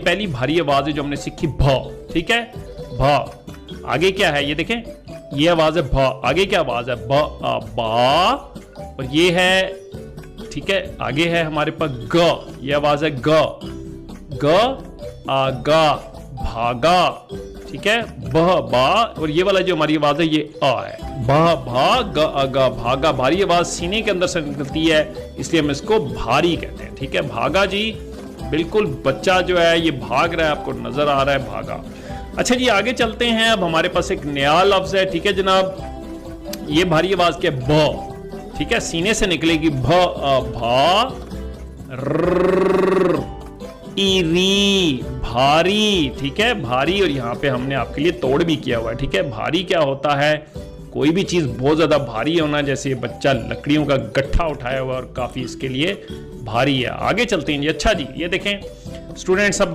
पहली भारी आवाज है जो हमने सीखी भ, ठीक है, भ। आगे क्या है ये देखें, ये आवाज है भ, आगे क्या आवाज है ब, बा, और ये है, ठीक है, आगे है हमारे पास ग, ये आवाज है ग, ग, गा, भागा, ठीक है, बह, बा, और ये वाला जो हमारी आवाज है ये आ है, बह, भा, ग, गा, भागा। भारी आवाज सीने के अंदर से निकलती है, इसलिए हम इसको भारी कहते हैं, ठीक है। भागा जी, बिल्कुल बच्चा जो है ये भाग रहा है, आपको नजर आ रहा है, भागा। अच्छा जी, आगे चलते हैं। अब हमारे पास एक नया लफ्ज है, ठीक है जनाब, ये भारी आवाज क्या है ब, ठीक है, सीने से निकलेगी भ, भा, री, भारी, ठीक है, भारी। और यहाँ पे हमने आपके लिए तोड़ भी किया हुआ है, ठीक है। भारी क्या होता है, कोई भी चीज बहुत ज्यादा भारी होना, जैसे ये बच्चा लकड़ियों का गट्ठा उठाया हुआ और काफी इसके लिए भारी है। आगे चलते हैं जी। अच्छा जी, ये देखें स्टूडेंट्स, अब